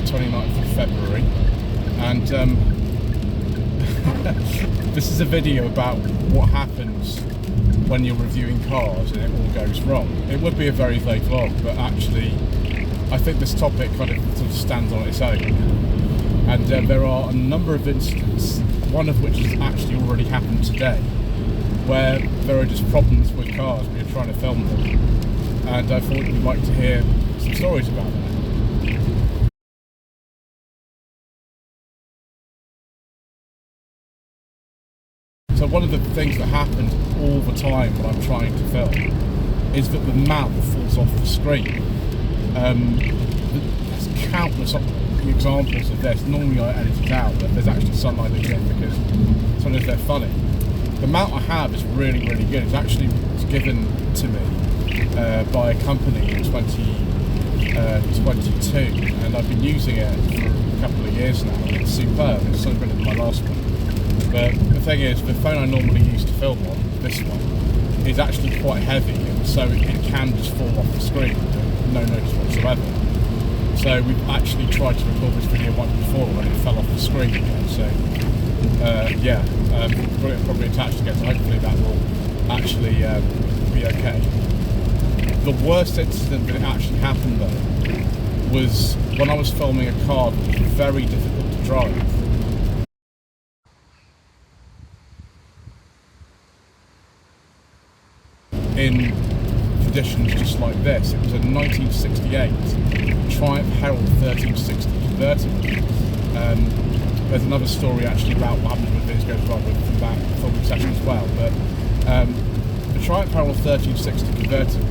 29th of February, and this is a video about what happens when you're reviewing cars and it all goes wrong. It would be a very vague vlog, but actually I think this topic kind of sort of stands on its own, and there are a number of incidents, one of which has actually already happened today, where there are just problems with cars when you're trying to film them, and I thought you'd like to hear some stories about that. So one of the things that happens all the time when I'm trying to film is that the mount falls off the screen. There's countless examples of this. Normally I edit it out, but there's actually some I leave in because sometimes they're funny. The mount I have is really, really good. It's actually given to me by a company in 2022, and I've been using it for a couple of years now. It's superb. It's sort of been my last one. But the thing is, the phone I normally use to film on, this one, is actually quite heavy, and so it can just fall off the screen with no notice whatsoever. So we've actually tried to record this video once before and it fell off the screen again. So probably attached again, so hopefully that will actually be okay. The worst incident that actually happened though was when I was filming a car that was very difficult to drive. In conditions just like this. It was a 1968 Triumph Herald 1360 convertible. There's another story actually about what happened with this goes wrong with that filming session as well. But the Triumph Herald 1360 convertible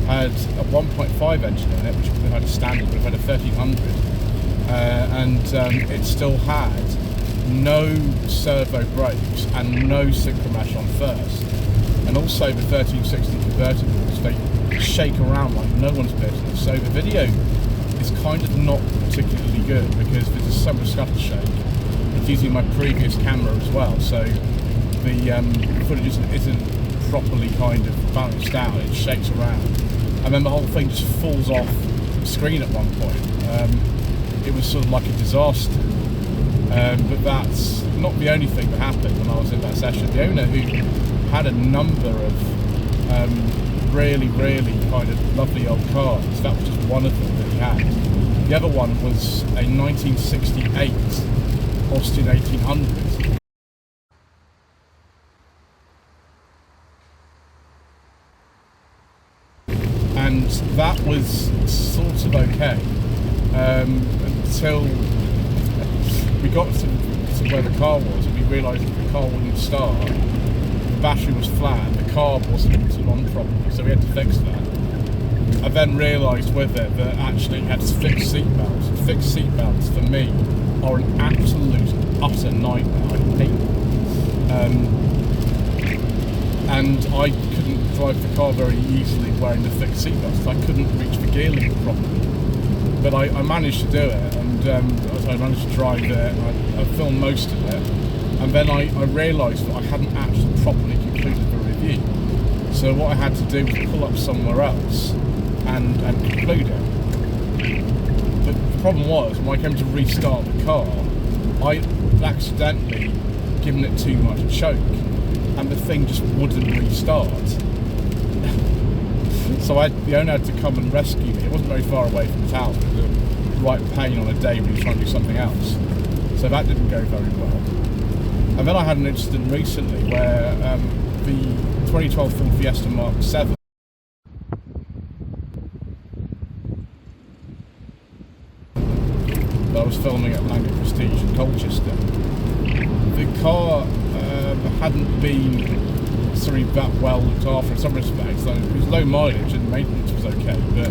had a 1.5 engine in it, which would have had a standard, but it had a 1300, and it still had no servo brakes and no synchromesh on first. And also the 1360 convertibles, they shake around like no one's business. So the video is kind of not particularly good because there's so much scuttle shake. It's using my previous camera as well, so the footage isn't properly kind of balanced out. It shakes around, and then the whole thing just falls off the screen at one point. It was sort of like a disaster. But that's not the only thing that happened when I was in that session. The owner, who had a number of really, really kind of lovely old cars, that was just one of them that he had. The other one was a 1968 Austin 1800. And that was sort of okay until we got to where the car was and we realised that the car wouldn't start. The battery was flat, the carb wasn't on properly, so we had to fix that. I then realised with it that actually it had fixed seatbelts. Fixed seatbelts for me are an absolute utter nightmare. I hate them. And I couldn't drive the car very easily wearing the fixed seatbelts. I couldn't reach the gear lever properly. But I managed to do it, and I managed to drive it, and I filmed most of it. And then I realised that I hadn't actually properly concluded the review. So what I had to do was pull up somewhere else and conclude it. But the problem was, when I came to restart the car, I'd accidentally given it too much choke, and the thing just wouldn't restart. So the owner had to come and rescue me. It wasn't very far away from his house, but it was a right pain on a day when he was trying to do something else. So that didn't go very well. And then I had an incident recently where the 2012 Ford Fiesta Mark 7 that I was filming at Langley Prestige in Colchester. The car hadn't been that well looked after in some respects. So it was low mileage and maintenance was okay, but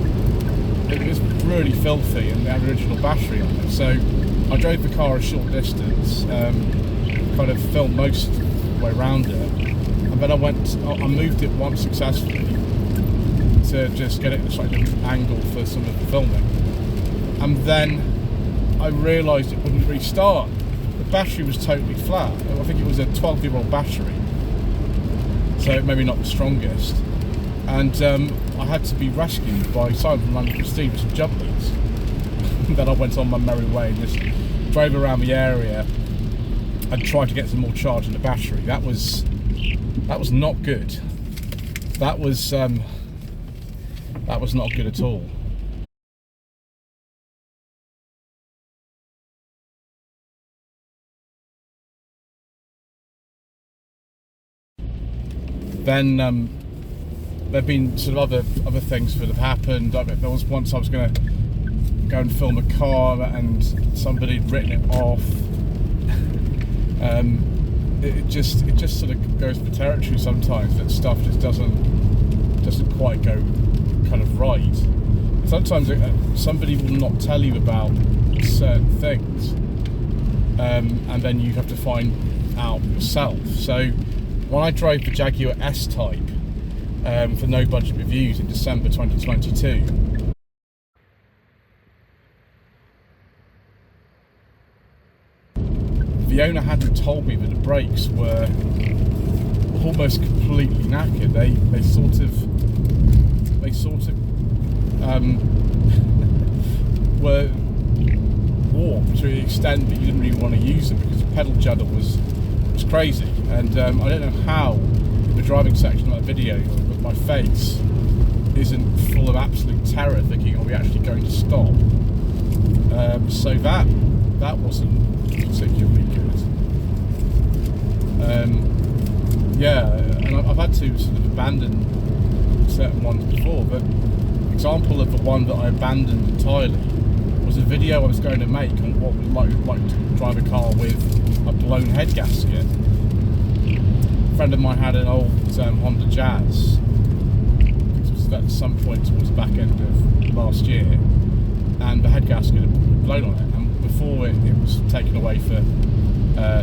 it was really filthy and they had original battery on it. So I drove the car a short distance, kind of filmed most of the way around it, and then I moved it once successfully to just get it at a slightly different angle for some of the filming, and then I realised it wouldn't restart. The battery was totally flat. I think it was a 12-year-old battery, so maybe not the strongest, and I had to be rescued by Simon from London Prestige with some jump leads. then I went on my merry way and just drove around the area and tried to get some more charge in the battery. That was not good. That was not good at all. Then there've been sort of other things that have happened. There was once I was going to go and film a car and somebody had written it off. It just sort of goes for territory sometimes, that stuff just doesn't quite go kind of right. Sometimes somebody will not tell you about certain things, and then you have to find out yourself. So when I drove the Jaguar S-Type for No Budget Reviews in December 2022, the owner hadn't told me that the brakes were almost completely knackered. They sort of were warped to the extent that you didn't really want to use them because the pedal judder was crazy. And I don't know how the driving section of that video, but my face isn't full of absolute terror, thinking, are we actually going to stop? So that wasn't particularly good. Yeah, and I've had to sort of abandon certain ones before, but example of the one that I abandoned entirely was a video I was going to make on what it was like to drive a car with a blown head gasket. A friend of mine had an old Honda Jazz. This was at some point towards the back end of last year, and the head gasket had blown on it. And before it was taken away for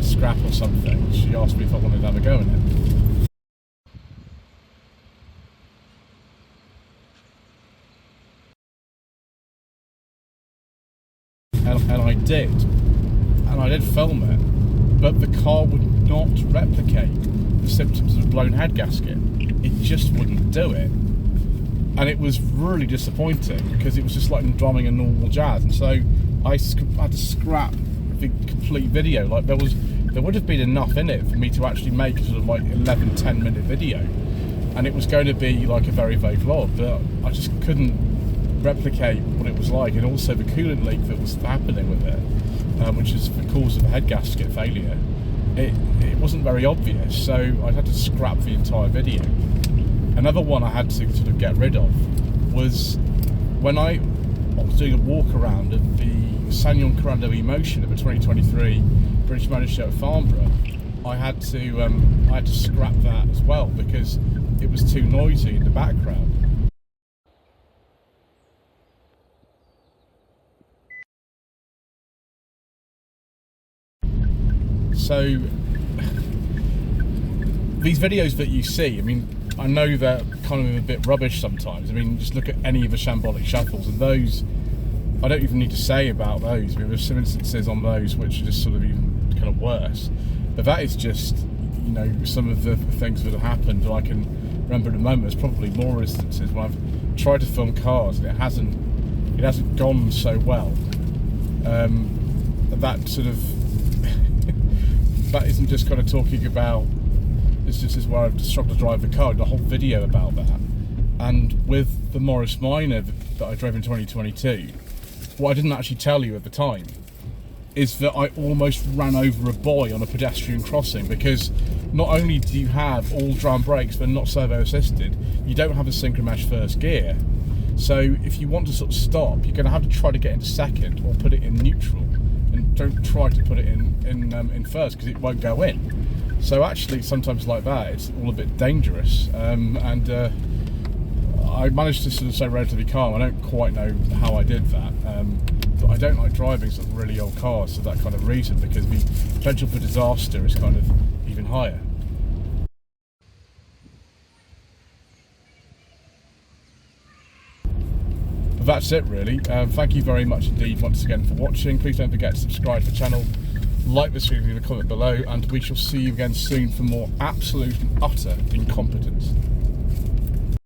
scrap or something, she asked me if I wanted to have a go in it. And I did. And I did film it, but the car would not replicate the symptoms of a blown head gasket. It just wouldn't do it. And it was really disappointing because it was just like driving a normal Jazz. And so I had to scrap the complete video. Like there would have been enough in it for me to actually make a sort of like 11-10 minute video, and it was going to be like a very vague vlog, but I just couldn't replicate what it was like, and also the coolant leak that was happening with it, which is the cause of the head gasket failure. It wasn't very obvious, so I had to scrap the entire video. Another one I had to sort of get rid of was when I was doing a walk around of the Ssanyon Corando Emotion at the 2023 British Motor Show at Farnborough. I had to scrap that as well because it was too noisy in the background. So these videos that you see, I mean, I know they're kind of a bit rubbish sometimes. I mean, just look at any of the shambolic shuffles, and those, I don't even need to say about those. I mean, there's some instances on those which are just sort of even kind of worse. But that is just, you know, some of the things that have happened that I can remember at the moment. There's probably more instances when I've tried to film cars and it hasn't gone so well. That sort of that isn't just kind of talking about, this just is where I've struggled to drive the car, the whole video about that. And with the Morris Minor that I drove in 2022, what I didn't actually tell you at the time is that I almost ran over a boy on a pedestrian crossing, because not only do you have all drum brakes but not servo assisted, you don't have a synchromesh first gear. So if you want to sort of stop, you're going to have to try to get into second or put it in neutral, and don't try to put it in first because it won't go in. So actually sometimes like that it's all a bit dangerous, and I managed to sort of stay relatively calm. I don't quite know how I did that, but I don't like driving sort of really old cars for that kind of reason, because the potential for disaster is kind of even higher. But that's it really. Thank you very much indeed once again for watching. Please don't forget to subscribe to the channel, like this video, leave a comment below, and we shall see you again soon for more absolute and utter incompetence.